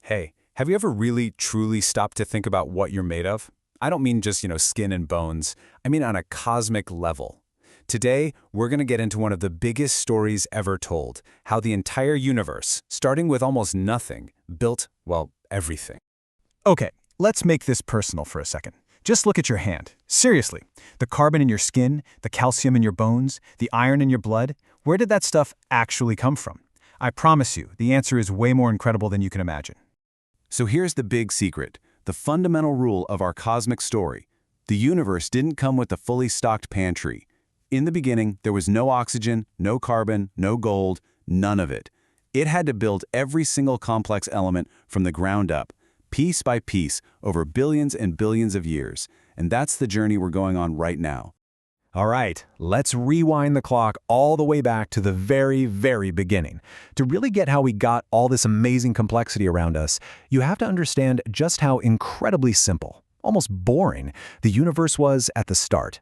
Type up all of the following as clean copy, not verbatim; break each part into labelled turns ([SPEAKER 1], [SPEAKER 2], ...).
[SPEAKER 1] Hey, have you ever really, truly stopped to think about what you're made of? I don't mean just, skin and bones. I mean on a cosmic level. Today, we're going to get into one of the biggest stories ever told, how the entire universe, starting with almost nothing, built, well, everything.
[SPEAKER 2] Okay, let's make this personal for a second. Just look at your hand. Seriously, the carbon in your skin, the calcium in your bones, the iron in your blood, where did that stuff actually come from? I promise you, the answer is way more incredible than you can imagine.
[SPEAKER 1] So here's the big secret, the fundamental rule of our cosmic story. The universe didn't come with a fully stocked pantry. In the beginning, there was no oxygen, no carbon, no gold, none of it. It had to build every single complex element from the ground up, piece by piece, over billions and billions of years. And that's the journey we're going on right now.
[SPEAKER 2] All right, let's rewind the clock all the way back to the very, very beginning. To really get how we got all this amazing complexity around us, you have to understand just how incredibly simple, almost boring, the universe was at the start.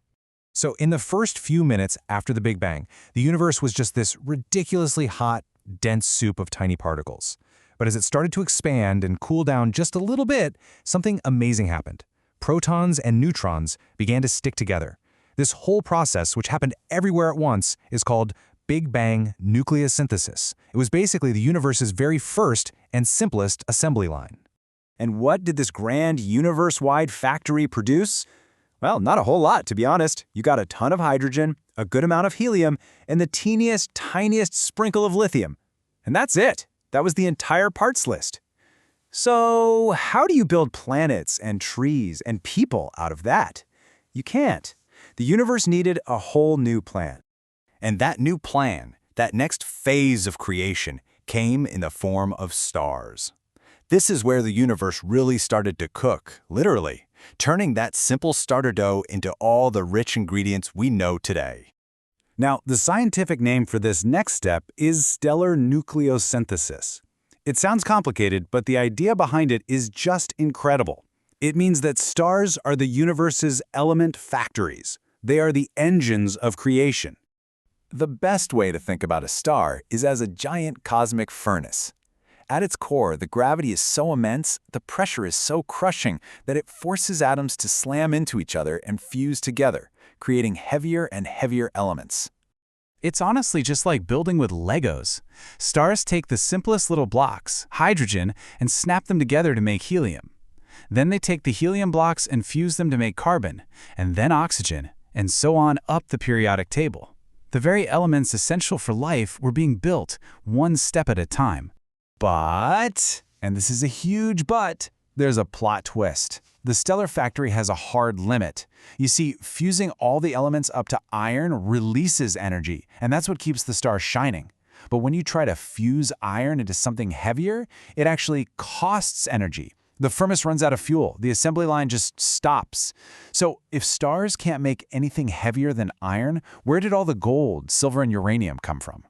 [SPEAKER 2] So in the first few minutes after the Big Bang, the universe was just this ridiculously hot, dense soup of tiny particles. But as it started to expand and cool down just a little bit, something amazing happened. Protons and neutrons began to stick together. This whole process, which happened everywhere at once, is called Big Bang Nucleosynthesis. It was basically the universe's very first and simplest assembly line.
[SPEAKER 3] And what did this grand universe-wide factory produce? Well, not a whole lot, to be honest. You got a ton of hydrogen, a good amount of helium, and the teeniest, tiniest sprinkle of lithium. And that's it. That was the entire parts list. So, how do you build planets and trees and people out of that? You can't. The universe needed a whole new plan. And that new plan, that next phase of creation, came in the form of stars. This is where the universe really started to cook, literally, turning that simple starter dough into all the rich ingredients we know today. Now, the scientific name for this next step is stellar nucleosynthesis. It sounds complicated, but the idea behind it is just incredible. It means that stars are the universe's element factories. They are the engines of creation. The best way to think about a star is as a giant cosmic furnace. At its core, the gravity is so immense, the pressure is so crushing that it forces atoms to slam into each other and fuse together, creating heavier and heavier elements.
[SPEAKER 4] It's honestly just like building with Legos. Stars take the simplest little blocks, hydrogen, and snap them together to make helium. Then they take the helium blocks and fuse them to make carbon, and then oxygen, and so on up the periodic table. The very elements essential for life were being built, one step at a time.
[SPEAKER 3] But, and this is a huge but, there's a plot twist. The stellar factory has a hard limit. You see, fusing all the elements up to iron releases energy, and that's what keeps the star shining. But when you try to fuse iron into something heavier, it actually costs energy. The furnace runs out of fuel. The assembly line just stops. So if stars can't make anything heavier than iron, where did all the gold, silver, and uranium come from?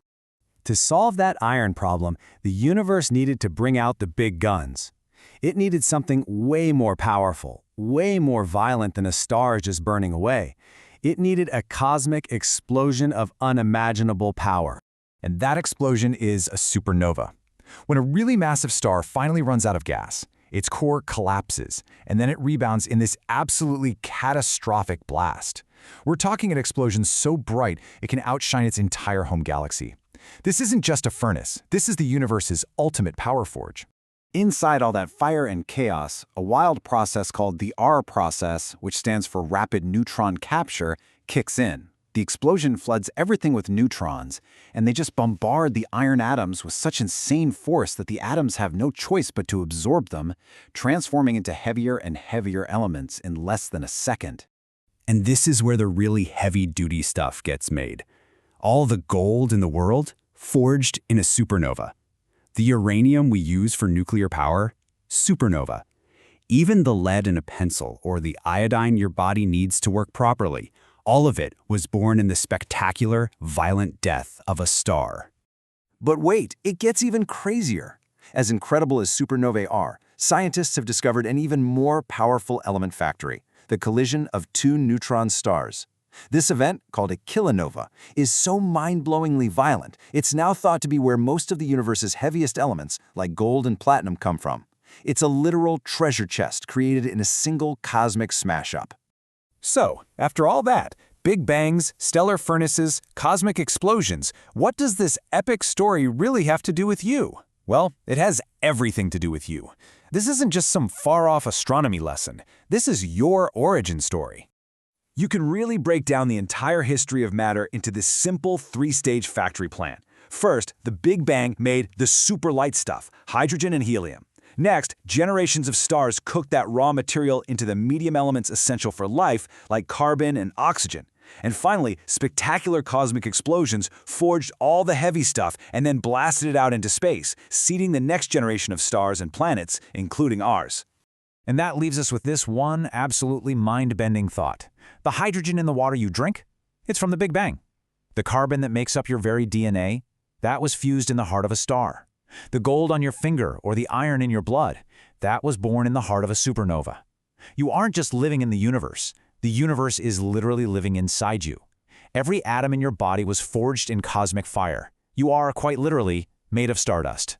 [SPEAKER 3] To solve that iron problem, the universe needed to bring out the big guns. It needed something way more powerful, way more violent than a star just burning away. It needed a cosmic explosion of unimaginable power. And that explosion is a supernova. When a really massive star finally runs out of gas, its core collapses, and then it rebounds in this absolutely catastrophic blast. We're talking an explosion so bright it can outshine its entire home galaxy. This isn't just a furnace, this is the universe's ultimate power forge. Inside all that fire and chaos, a wild process called the R process, which stands for rapid neutron capture, kicks in. The explosion floods everything with neutrons, and they just bombard the iron atoms with such insane force that the atoms have no choice but to absorb them, transforming into heavier and heavier elements in less than a second. And this is where the really heavy-duty stuff gets made. All the gold in the world, forged in a supernova. The uranium we use for nuclear power, supernova. Even the lead in a pencil or the iodine your body needs to work properly, all of it was born in the spectacular, violent death of a star. But wait, it gets even crazier. As incredible as supernovae are, scientists have discovered an even more powerful element factory, the collision of two neutron stars. This event, called a kilonova, is so mind-blowingly violent, it's now thought to be where most of the universe's heaviest elements, like gold and platinum, come from.
[SPEAKER 5] It's a literal treasure chest created in a single cosmic smash-up.
[SPEAKER 2] So, after all that, Big Bangs, stellar furnaces, cosmic explosions, what does this epic story really have to do with you? Well, it has everything to do with you. This isn't just some far-off astronomy lesson. This is your origin story. You can really break down the entire history of matter into this simple three-stage factory plan. First, the Big Bang made the super light stuff, hydrogen and helium. Next, generations of stars cooked that raw material into the medium elements essential for life, like carbon and oxygen. And finally, spectacular cosmic explosions forged all the heavy stuff and then blasted it out into space, seeding the next generation of stars and planets, including ours.
[SPEAKER 3] And that leaves us with this one absolutely mind-bending thought. The hydrogen in the water you drink, it's from the Big Bang. The carbon that makes up your very DNA, that was fused in the heart of a star. The gold on your finger or the iron in your blood, that was born in the heart of a supernova. You aren't just living in the universe. The universe is literally living inside you. Every atom in your body was forged in cosmic fire. You are, quite literally, made of stardust.